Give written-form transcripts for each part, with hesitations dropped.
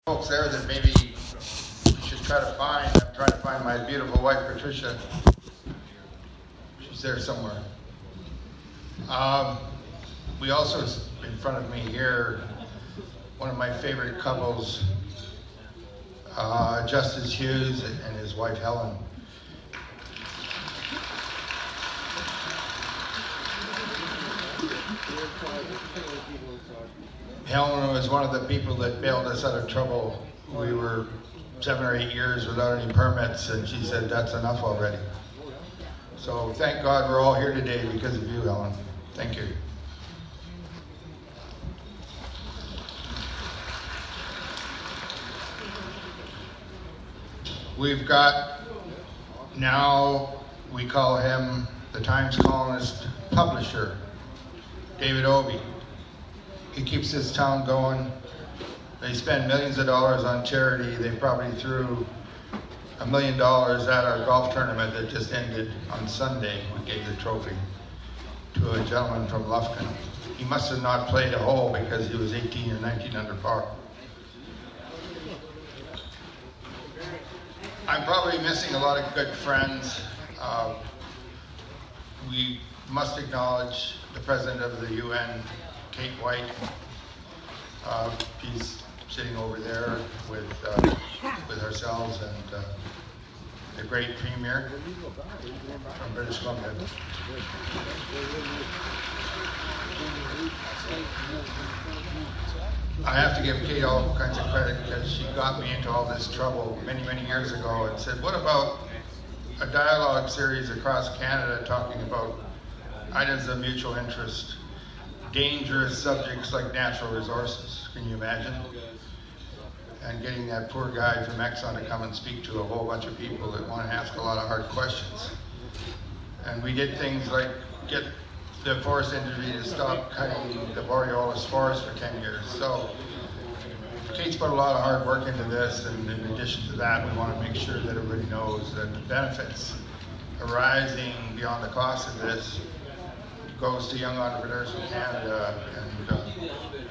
Folks there that maybe we should try to find. I'm trying to find my beautiful wife, Patricia. She's there somewhere. We also, in front of me here, one of my favorite couples, Justice Hughes and his wife, Helen. Helen was one of the people that bailed us out of trouble. We were 7 or 8 years without any permits, and she said, that's enough already. So thank God we're all here today because of you, Helen. Thank you. We've got, now we call him the Times columnist publisher, David Obey. He keeps this town going. They spend millions of dollars on charity. They probably threw $1 million at our golf tournament that just ended on Sunday. We gave the trophy to a gentleman from Lufkin. He must have not played a hole because he was 18 or 19 under par. I'm probably missing a lot of good friends. We must acknowledge the President of the UN, Kate White. She's sitting over there with ourselves and the great Premier from British Columbia. I have to give Kate all kinds of credit because she got me into all this trouble many, many years ago and said, what about a dialogue series across Canada talking about items of mutual interest, dangerous subjects like natural resources? Can you imagine? And getting that poor guy from Exxon to come and speak to a whole bunch of people that want to ask a lot of hard questions. And we did things like get the forest industry to stop cutting the Borealis forest for 10 years. So Kate's put a lot of hard work into this, and in addition to that, we want to make sure that everybody knows that the benefits arising beyond the cost of this goes to young entrepreneurs in Canada, and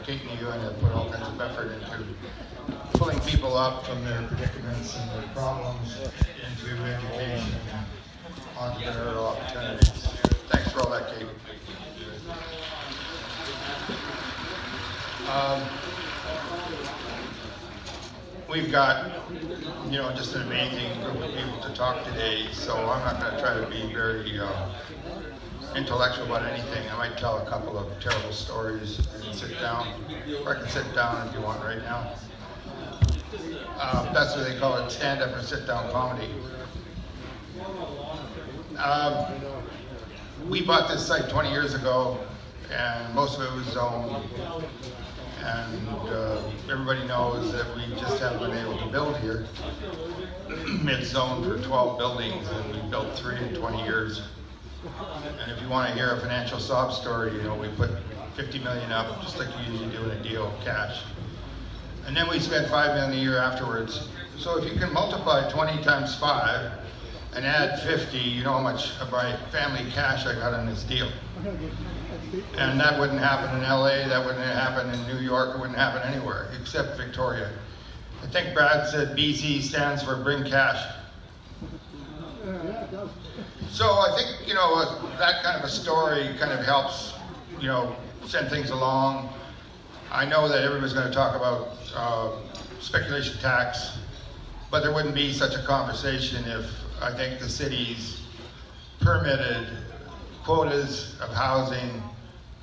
Kate and you have put all kinds of effort into pulling people up from their predicaments and their problems into education and entrepreneurial opportunities. Thanks for all that, Kate. We've got, just an amazing group of people to talk today, so I'm not going to try to be very intellectual about anything. I might tell a couple of terrible stories and sit down, or I can sit down if you want right now. That's what they call it, stand-up or sit-down comedy. We bought this site 20 years ago, and most of it was zoned. And everybody knows that we just haven't been able to build here. It's zoned for 12 buildings, and we built 3 in 20 years. And if you want to hear a financial sob story, we put $50 million up, just like you usually do in a deal, cash. And then we spent $5 million a year afterwards. So if you can multiply 20 times 5 and add 50, you know how much of my family cash I got on this deal. And that wouldn't happen in LA, that wouldn't happen in New York, it wouldn't happen anywhere except Victoria. I think Brad said BC stands for bring cash. So I think, that kind of a story kind of helps, send things along. I know that everybody's going to talk about speculation tax, but there wouldn't be such a conversation if I think the cities permitted quotas of housing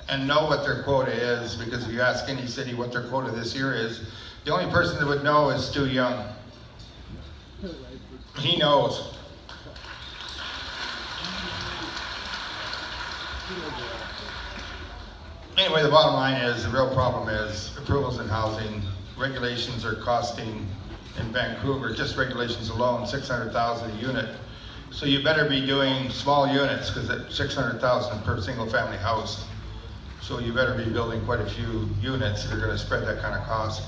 and know what their quota is, because if you ask any city what their quota this year is, the only person that would know is Stu Young. He knows. Anyway, the bottom line is, the real problem is approvals in housing. Regulations are costing, in Vancouver, just regulations alone, $600,000 a unit. So you better be doing small units, because it's $600,000 per single family house. So you better be building quite a few units if you're going to spread that kind of cost.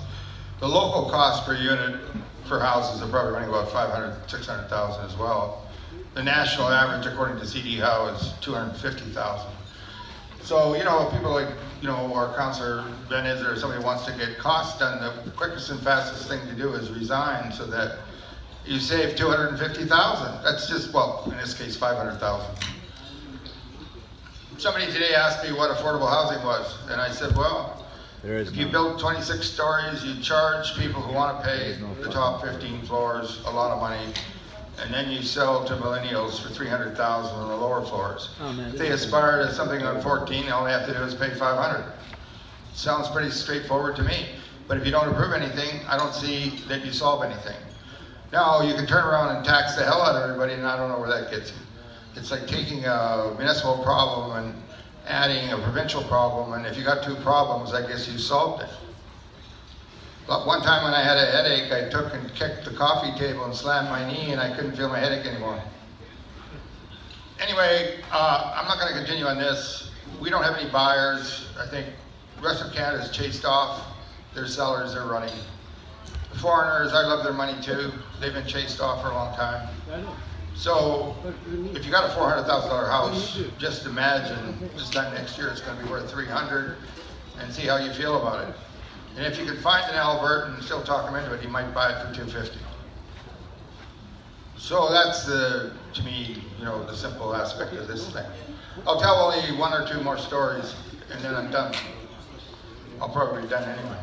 The local cost per unit for houses are probably running about $500,000, $600,000 as well. The national average, according to CD Howe, is $250,000. So, you know, people like, you know, our councillor Ben Iser or somebody wants to get costs done, the quickest and fastest thing to do is resign so that you save $250,000. That's just, well, in this case, $500,000. Somebody today asked me what affordable housing was, and I said, well, if you build 26 stories, you charge people who want to pay the top 15 floors a lot of money, and then you sell to millennials for $300,000 on the lower floors. If they aspire to something on 14, all they have to do is pay $500. Sounds pretty straightforward to me. But if you don't approve anything, I don't see that you solve anything. Now, you can turn around and tax the hell out of everybody, and I don't know where that gets you. It's like taking a municipal problem and adding a provincial problem, and if you got two problems, I guess you solved it. But one time when I had a headache, I took and kicked the coffee table and slammed my knee, and I couldn't feel my headache anymore. Anyway, I'm not going to continue on this. We don't have any buyers. I think the rest of Canada's chased off their sellers. They're running. The foreigners, I love their money too. They've been chased off for a long time. So if you got a $400,000 house, just imagine this time next year it's going to be worth $300,000, and see how you feel about it. And if you could find an Albertan and still talk him into it, he might buy it for $250,000. So that's to me, you know, the simple aspect of this thing. I'll tell only one or two more stories, and then I'm done. I'll probably be done anyway.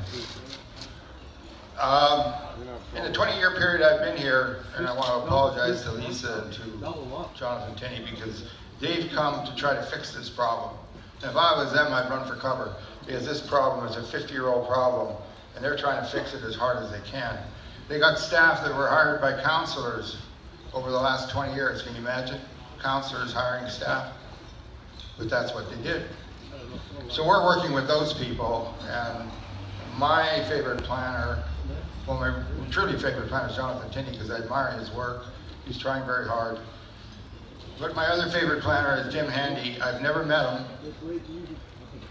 In the 20-year period I've been here, and I want to apologize to Lisa and to Jonathan Tenney, because they've come to try to fix this problem. And if I was them, I'd run for cover, because this problem is a 50-year-old problem, and they're trying to fix it as hard as they can. They got staff that were hired by councillors over the last 20 years. Can you imagine? Councillors hiring staff? But that's what they did. So we're working with those people, and my favorite planner, well, my truly favorite planner is Jonathan Tenney, because I admire his work. He's trying very hard. But my other favorite planner is Jim Handy. I've never met him.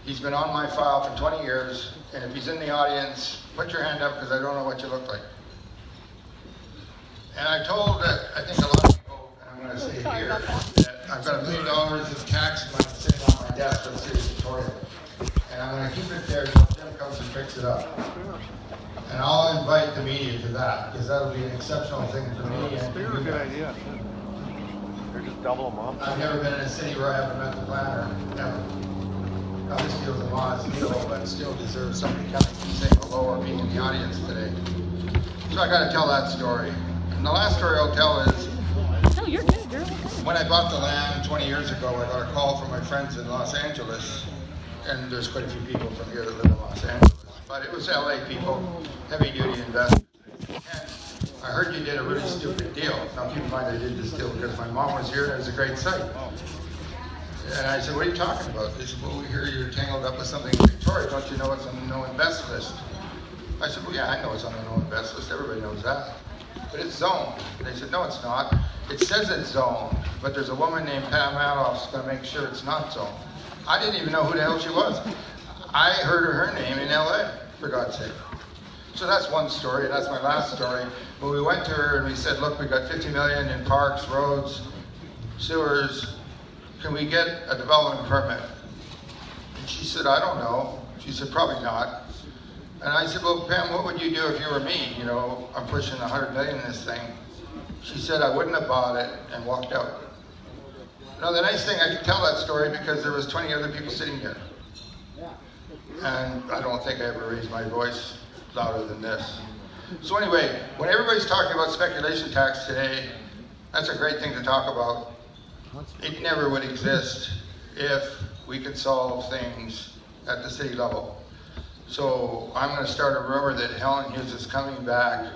He's been on my file for 20 years, and if he's in the audience, put your hand up, because I don't know what you look like. And I told, I think a lot of people, and I'm going to say here, that I've got $1 million of tax money sitting on my desk for the city of Victoria. And I'm going to keep it there until Jim comes and picks it up. And I'll invite the media to that, because that'll be an exceptional thing for me. And a good idea. They're just double them up. I've never been in a city where I haven't met the planner, ever. Now this deal's a modest deal, but still deserves somebody coming and saying hello or being in the audience today. So I got to tell that story. And the last story I'll tell is, no, you're good. You're okay. When I bought the land 20 years ago, I got a call from my friends in Los Angeles, and there's quite a few people from here that live in Los Angeles. But it was LA people, heavy-duty investors. And I heard you did a really stupid deal. Now keep in mind I did this deal because my mom was here and it was a great site. And I said, what are you talking about? They said, well, we hear you're tangled up with something in Victoria. Don't you know it's on the no-invest list? I said, well, yeah, I know it's on the no-invest list. Everybody knows that. But it's zoned. And they said, no, it's not. It says it's zoned, but there's a woman named Pam Madoff's going to make sure it's not zoned. I didn't even know who the hell she was. I heard her name in LA, for God's sake. So that's one story, and that's my last story. When we went to her and we said, look, we got $50 million in parks, roads, sewers. Can we get a development permit? And she said, I don't know. She said, probably not. And I said, well, Pam, what would you do if you were me? You know, I'm pushing $100 million in this thing. She said, I wouldn't have bought it, and walked out. Now, the nice thing, I can tell that story because there was 20 other people sitting there. And I don't think I ever raised my voice louder than this. So anyway, when everybody's talking about speculation tax today, that's a great thing to talk about. It never would exist if we could solve things at the city level. So I'm going to start a rumor that Helen Hughes is coming back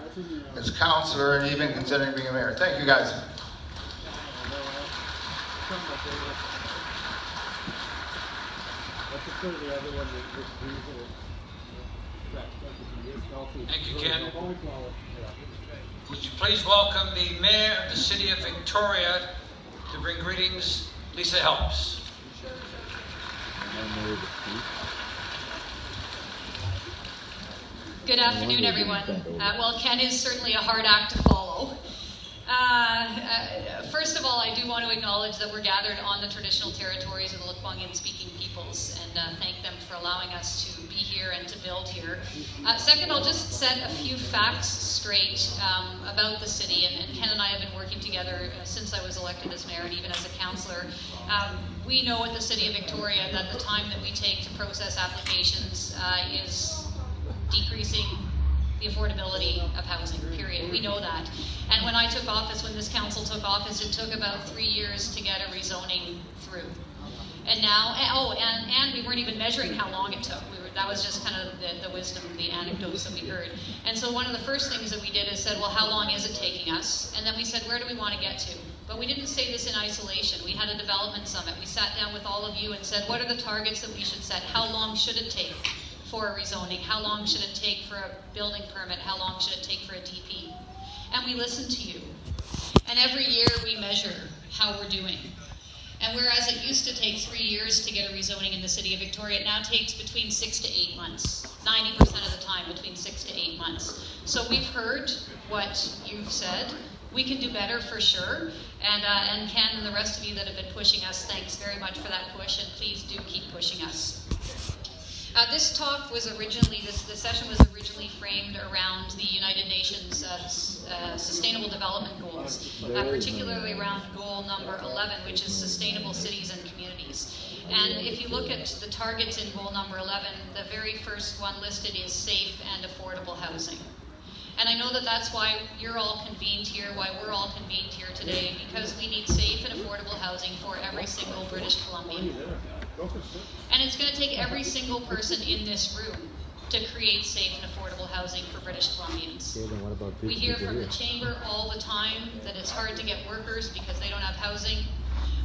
as councillor and even considering being a mayor. Thank you, guys. Thank you, Ken. Would you please welcome the Mayor of the City of Victoria to bring greetings, Lisa Helps. Good afternoon, everyone. Well, Ken is certainly a hard act to follow. First of all, I do want to acknowledge that we're gathered on the traditional territories of the Lekwungen-speaking peoples, and thank them for allowing us to be here and to build here. Second, I'll just set a few facts straight about the city, and Ken and I have been working together since I was elected as mayor and even as a councillor. We know at the City of Victoria that the time that we take to process applications is decreasing the affordability of housing, period. We know that. And when I took office, when this council took office, it took about 3 years to get a rezoning through. And now, and we weren't even measuring how long it took. That was just kind of the wisdom, the anecdotes that we heard. And so one of the first things that we did is said, well, how long is it taking us? And then we said, where do we want to get to? But we didn't say this in isolation. We had a development summit. We sat down with all of you and said, what are the targets that we should set? How long should it take for a rezoning? How long should it take for a building permit? How long should it take for a DP? And we listened to you. And every year we measure how we're doing. And whereas it used to take 3 years to get a rezoning in the City of Victoria, it now takes between 6 to 8 months. 90% of the time, between 6 to 8 months. So we've heard what you've said. We can do better for sure. And Ken and the rest of you that have been pushing us, thanks very much for that push, and please do keep pushing us. This talk was originally, the session was originally framed around the United Nations Sustainable Development Goals, particularly around goal number 11, which is sustainable cities and communities. And if you look at the targets in goal number 11, the very first one listed is safe and affordable housing. And I know that that's why you're all convened here, why we're all convened here today, because we need safe and affordable housing for every single British Columbian. And it's going to take every single person in this room to create safe and affordable housing for British Columbians. We hear from the Chamber all the time that it's hard to get workers because they don't have housing.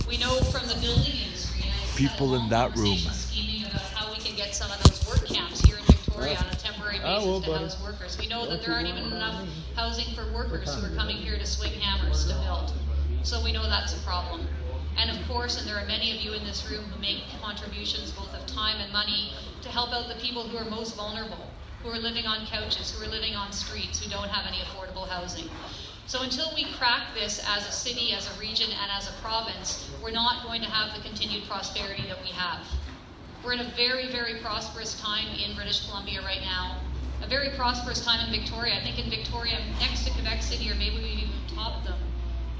We know from the building industry, people in that room scheming about how we can get some of those work camps here in Victoria on a temporary basis to house workers. We know that there aren't even enough housing for workers who are coming here to swing hammers to build. So we know that's a problem. And of course, and there are many of you in this room who make contributions both of time and money to help out the people who are most vulnerable, who are living on couches, who are living on streets, who don't have any affordable housing. So until we crack this as a city, as a region, and as a province, we're not going to have the continued prosperity that we have. We're in a very, very prosperous time in British Columbia right now. A very prosperous time in Victoria. I think in Victoria, next to Quebec City, or maybe we've even topped them,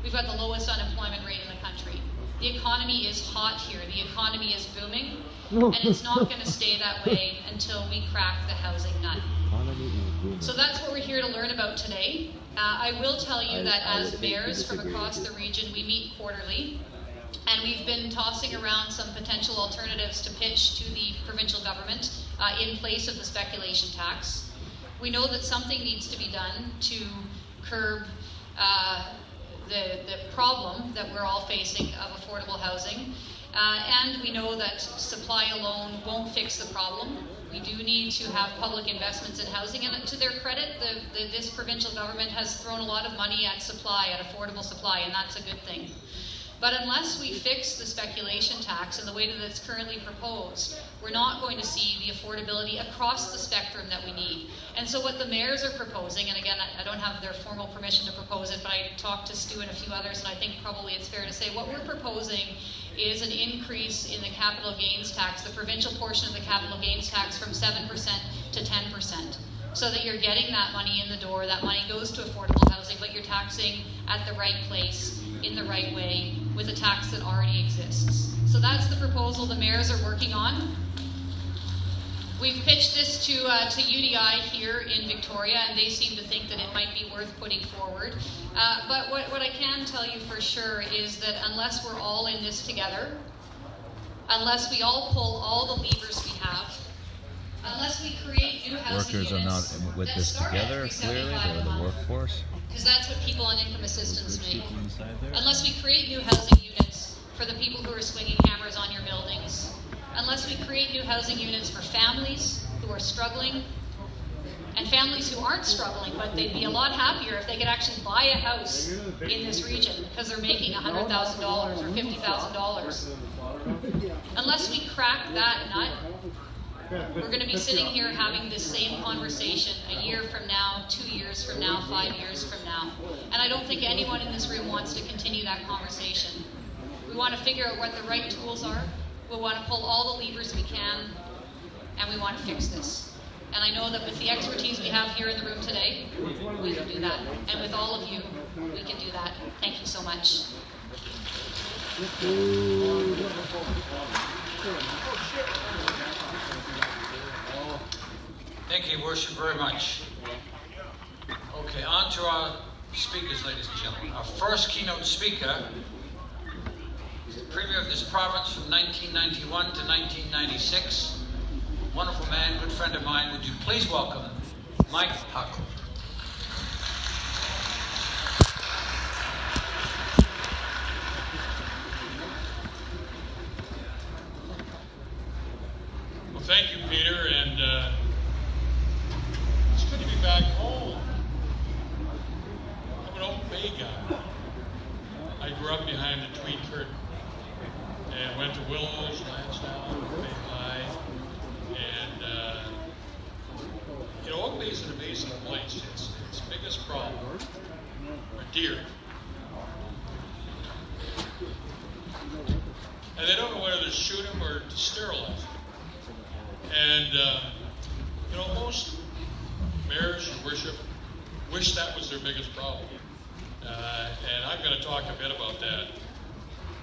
we've got the lowest unemployment rate in the country. The economy is hot here. The economy is booming, and it's not going to stay that way until we crack the housing nut. So that's what we're here to learn about today. I will tell you that as mayors from across the region, we meet quarterly, and we've been tossing around some potential alternatives to pitch to the provincial government in place of the speculation tax. We know that something needs to be done to curb the problem that we're all facing of affordable housing. And we know that supply alone won't fix the problem. We do need to have public investments in housing, and to their credit, this provincial government has thrown a lot of money at supply, at affordable supply, and that's a good thing. But unless we fix the speculation tax in the way that it's currently proposed, we're not going to see the affordability across the spectrum that we need. And so what the mayors are proposing, and again, I don't have their formal permission to propose it, but I talked to Stu and a few others, and I think probably it's fair to say what we're proposing is an increase in the capital gains tax, the provincial portion of the capital gains tax, from 7% to 10%. So that you're getting that money in the door, that money goes to affordable housing, but you're taxing at the right place, in the right way, with a tax that already exists. So that's the proposal the mayors are working on. We've pitched this to UDI here in Victoria, and they seem to think that it might be worth putting forward. But what I can tell you for sure is that unless we're all in this together, unless we all pull all the levers we have, unless we create new housing workers are not units with that this start at together, clearly, $375 they're a the month, workforce. because that's what people on income assistance make. Unless we create new housing units for the people who are swinging hammers on your buildings, unless we create new housing units for families who are struggling, and families who aren't struggling, but they'd be a lot happier if they could actually buy a house in this region because they're making $100,000 or $50,000. Unless we crack that nut, we're going to be sitting here having this same conversation a year from now, 2 years from now, 5 years from now. And I don't think anyone in this room wants to continue that conversation. We want to figure out what the right tools are. We want to pull all the levers we can, and we want to fix this. And I know that with the expertise we have here in the room today, we can do that. And with all of you, we can do that. Thank you so much. Thank you, Worship, very much. Okay, on to our speakers, ladies and gentlemen. Our first keynote speaker is the Premier of this province from 1991 to 1996. Wonderful man, good friend of mine. Would you please welcome Mike Huckle. Well, thank you, Peter, and it's good to be back home. I'm an Oak Bay guy. I grew up behind the Tweed Curtain and went to Willows, Lansdowne, Oak Bay High, and you know, Oak Bay is an amazing place. Its biggest problem are deer. And they don't know whether to shoot them or to sterilize them. And, you know, most mayors and worship wish that was their biggest problem. And I'm going to talk a bit about that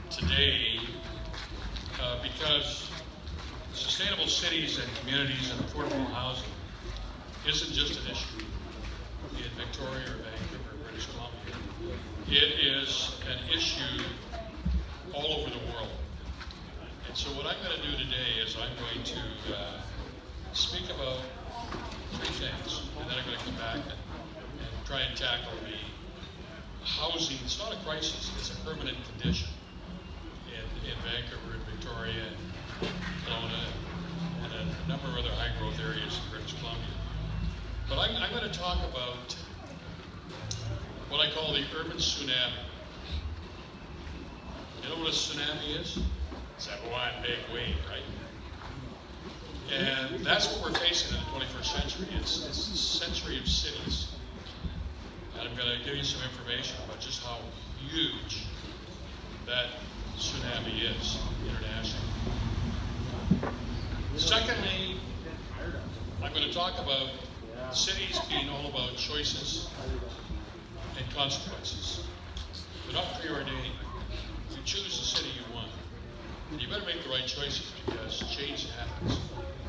today because sustainable cities and communities and affordable housing isn't just an issue in Victoria or Vancouver or British Columbia. It is an issue all over the world. And so what I'm going to do today is I'm going to speak about three things, and then I'm going to come back and try and tackle the housing. It's not a crisis, it's a permanent condition in Vancouver and Victoria and Kelowna and a number of other high-growth areas in British Columbia. But I'm going to talk about what I call the urban tsunami. You know what a tsunami is? It's that one big wave, right? And that's what we're facing in the 21st century. It's a century of cities. And I'm going to give you some information about just how huge that tsunami is internationally. Secondly, I'm going to talk about cities being all about choices and consequences. They're not preordained. You choose the city you want. And you better make the right choices because change happens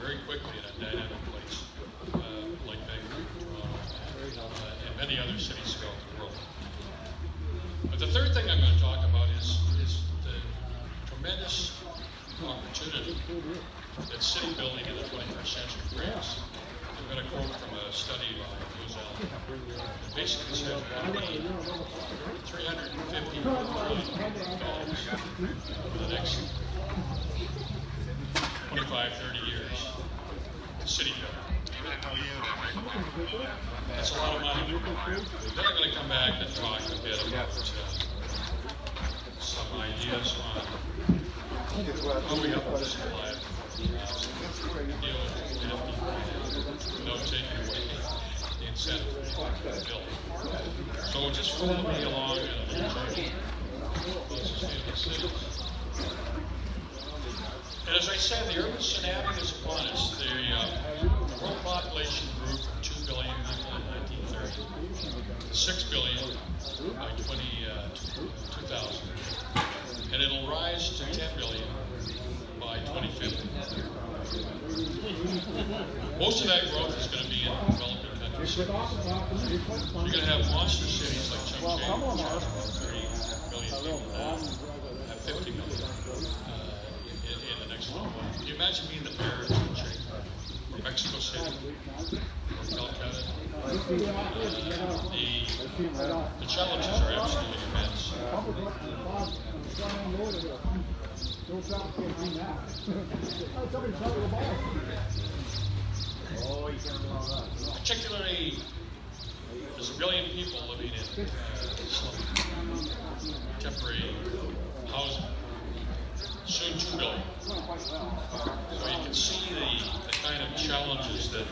very quickly in a dynamic place like Vancouver, Toronto, and many other cities throughout the world. But the third thing I'm going to talk about is the tremendous opportunity that city building in the 21st century brings. I'm going to quote from a study by Moselle. It basically says we need $350 billion over the next 25, 30 years. City building. That's a lot of money. Then I'm going to come back and talk a bit about some ideas on how we help the supply of deal with no taking away the incentive to build. So just follow me along in a little journey on sustainable cities. And as I said, the urban tsunami is upon us. The world population grew from 2 billion people in 1930 to 6 billion by 2000. And it'll rise to 10 billion by 2050. Most of that growth is going to be in developing countries. You're going to have monster cities like Chongqing, which has about 30 million people now, have 50 million in the next 12 months. Can you imagine being the mayor of Chongqing, or Mexico City, or Calcutta? The challenges are absolutely immense. Particularly, there's 1 billion people living in temporary housing. soon 2 billion. So you can see the kind of challenges that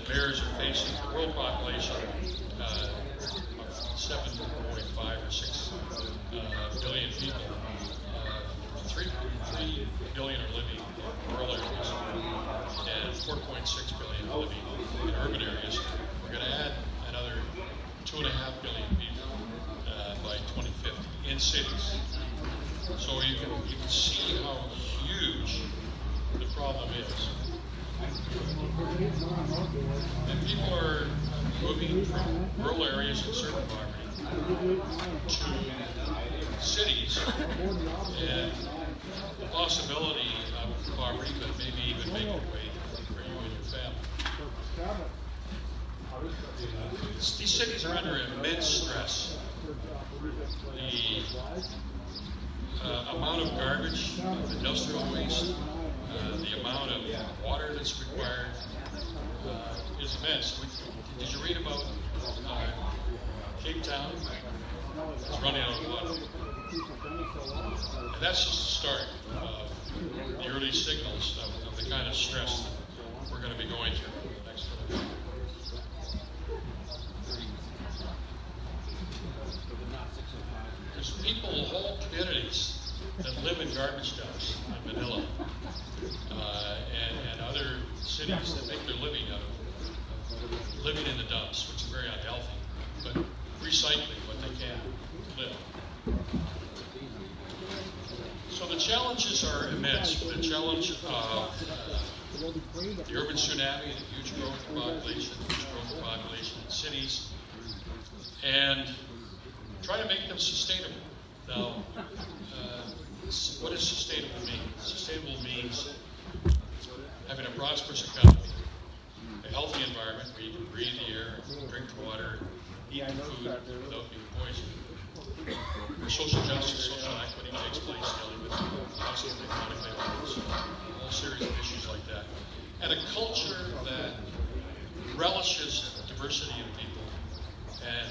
mayors are facing. The world population of 7.5 or 6 billion people, 3 billion are living in rural areas, and 4.6 billion are living in urban areas. We're going to add another 2.5 billion people by 2050 in cities. So you can see how huge the problem is. And people are moving from rural areas and certain poverty to cities, and the possibility of poverty, but maybe even making it way for you and your family. These cities are under immense stress. The amount of garbage, of industrial waste, the amount of water that's required is immense. Did you read about Cape Town? It's running out of water. And that's just the start of the early signals of the kind of stress that we're going to be going through for the next little while. There's people, whole communities that live in garbage dumps in Manila and other cities that make their living out of living in the dumps, which is very unhealthy, but recycling what they can to live. So the challenges are immense. The challenge of the urban tsunami, the huge growth of population in cities, and try to make them sustainable. Now, what does sustainable mean? Sustainable means having a prosperous economy, a healthy environment where you can breathe the air, drink the water, eat the food without being poisoned. Where social justice, social equity takes place, dealing with housing and economic violence, a whole series of issues like that. And a culture that relishes diversity in people and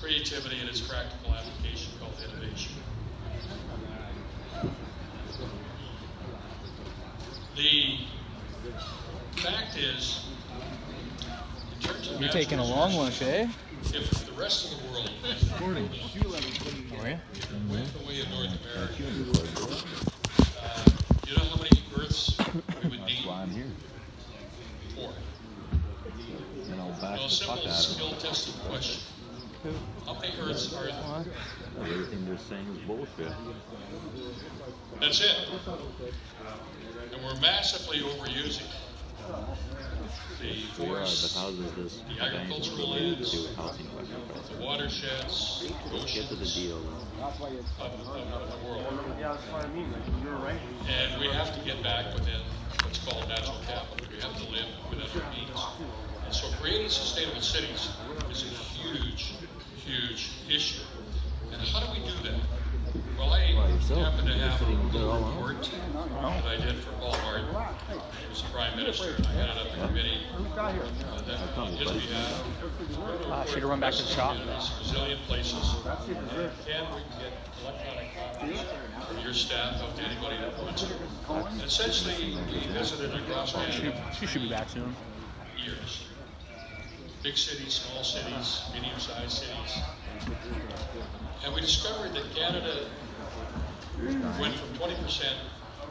creativity in its practical application called innovation. The fact is, in terms of you're taking a long lunch, eh? if the rest of the world went the way of North America, you know how many Earths we would need? I'm here. 4. And I'll bash Well, a the simple fuck out skill-tested question. How many Earths are there? of them. Everything they're saying is bullshit. That's it. And we're massively overusing the We are, forests, but how does this the agricultural relate lands, to housing question? the watersheds, the Get to the oceans deal. of the world. Yeah, that's what I mean. Like, you're right. And we have to get back within what's called natural capital. We have to live within our means. And so creating sustainable cities is a huge, huge issue. And how do we do that? Well, I happen to have a little report that I did for Paul Martin. He was the Prime Minister, and I headed up a committee that on his behalf. Should have run back to the shop. Resilient places. And we can get electronic copies from your staff out to anybody that wants it. And essentially, we visited across Canada. She should be back soon. Years. Big cities, small cities, medium-sized cities. And we discovered that Canada went from 20%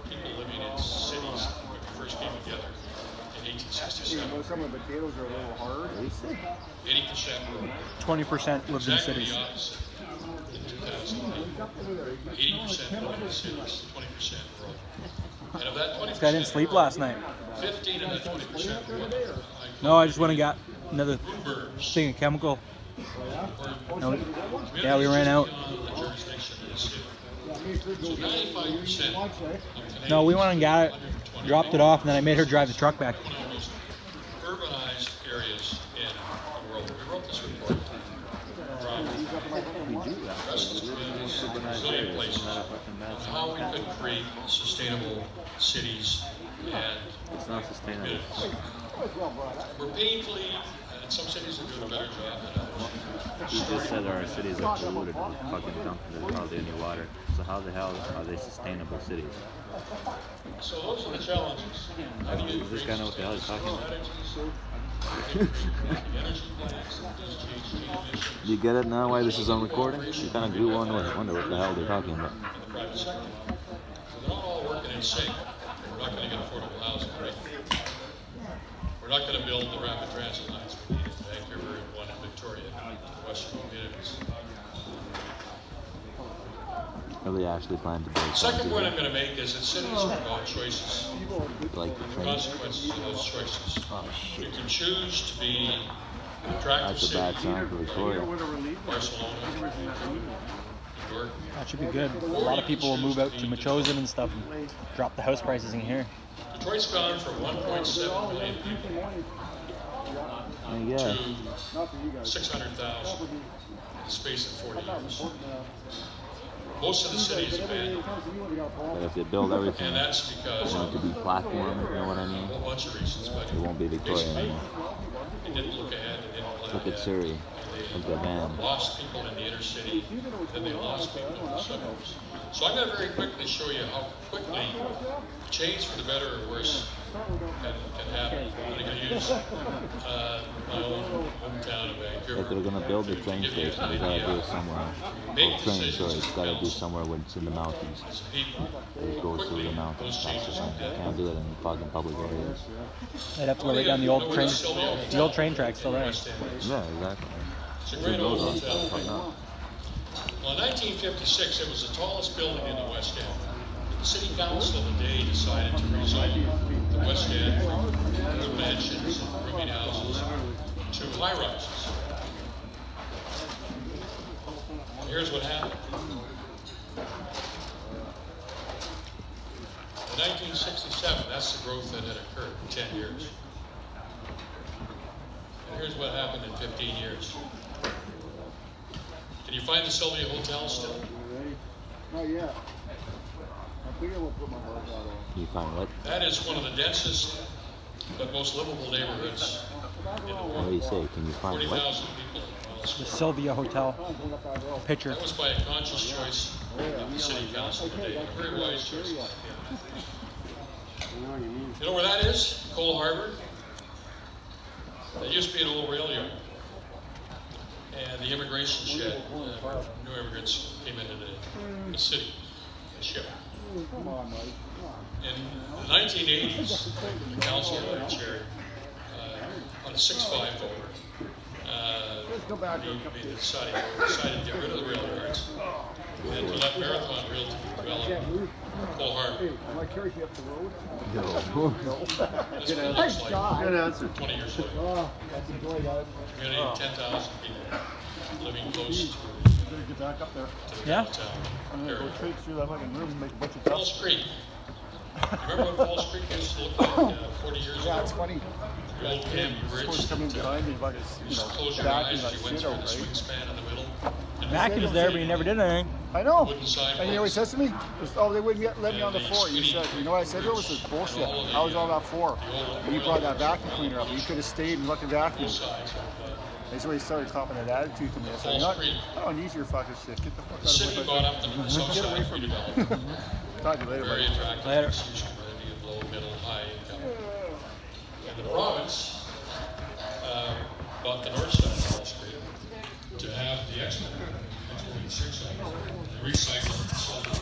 people living in cities when we first came together in 1867. Some of the potatoes are a little hard. 80% rural. 20% lives in Exactly cities. the opposite in 2008. 80% live in cities, 20% rural. And of that 20%, I didn't sleep last night. 15 of that 20% rural. No, I just went and got another Burbs. thing of chemical. No, Communities yeah, we ran out. beyond the jurisdiction of the city. So 95% of Canadians, No, we went and got it, dropped it off, and then I made her drive the truck back. one of the most urbanized areas in the world. We wrote this report from restless communities, resilient places, on how we could create sustainable cities and It's not sustainable. communities. We're painfully, and some cities are doing a better job than others, He just said our cities are polluted with fucking junk. There's hardly any water. So how the hell are they sustainable cities? So those are the challenges. How do you Does this guy know what the hell he's talking about? You get it now why this is on recording? You kind of do wonder what the hell they're talking about. the private sector. So they're not all working in sync. We're not going to get affordable housing, right? We're not going to build the rapid transit lines we need in Vancouver and one in Victoria, the western communities. Or they actually plan to build Second point I'm going to make is that cities are about choices, like the train. consequences of those choices. Oh shit. You can choose to be an attractive That's a city, bad sign for Victoria. Barcelona, New York. That should be good. A lot of people will move out to Machosen and stuff and drop the house prices in here. Detroit's gone from 1.7 million people Yeah. to 600,000 in the space of 40 years. Most of the cities have been, But if they build everything, and that's because it's going to be platform, you know what I mean? a whole bunch of reasons, but It won't be Victoria basically, anymore. they didn't look ahead, they didn't plan Look at ahead. Surrey. Look at Van. Lost people in the inner city, then they lost people in the suburbs. So I'm going to very quickly show you how quickly change for the better or worse can happen. I'm going to use my own hometown of Vancouver. If they're going to build the train station, they got to do it somewhere. Or train, sorry, it's got to be somewhere where it's in the mountains. It goes through the mountains. That's the thing. You can't do it in fucking public areas. They'd have to go right down the old train tracks still there. Yeah, exactly. It's a Two great of old those hotel. fucking up. Well, in 1956, it was the tallest building in the West End. The City Council of the day decided to rezone the West End from good mansions and rooming houses to high-rises. And here's what happened. In 1967, that's the growth that had occurred in 10 years. And here's what happened in 15 years. Can you find the Sylvia Hotel still? Not yet. I think I will put my heart out on. You find what? That is one of the densest but most livable neighborhoods in the What do you world. say? Can you find what? 40,000 people in miles The square. Sylvia Hotel picture. That was by a conscious choice of the city council today. A very wise choice. You know where that is? Cole Harbor. There used to be an old rail yard. And the immigration shed, where new immigrants came into the city, the ship. In the 1980s, the council that I chaired, on a 6-5 vote, we decided to get rid of the rail yards and to let Marathon Realty develop Cole Harbor. Am I carrying you up the road? That's what it looks like Good answer. 20 years later. Oh, that's enjoy that. Community of 10,000 people living close to Better get back up there. the Yeah. downtown I'm gonna go area. traipse through that fucking room and make a bunch of Falls cups. Creek. Remember what Falls Creek used to look like 40 years Yeah, ago? it's funny. The old Canby Bridge. Supposed to come in behind me, but You it's, just close your backing eyes that as you went shit through out, the right? wingspan in the middle. And Vacuum's there, but he never did anything. I know. Wooden sidewalks. And he always says to me, oh, they wouldn't let me on the floor. He said, you know what I said to him? It was this bullshit. I was on that floor. And you brought that vacuum cleaner up. You could have stayed and let the vacuum. both sides of That's why he started copping that attitude to me. I said, you know what? I don't need your fucking shit. Get the fuck the out city of bought my up the south Get away side from me. redevelopment. Talk to you later, Very buddy. attractive Later. institution, medium, low, middle, high income. And the province bought the north side of Wall Street to have the expo, Expo 6 side, the recycling facility.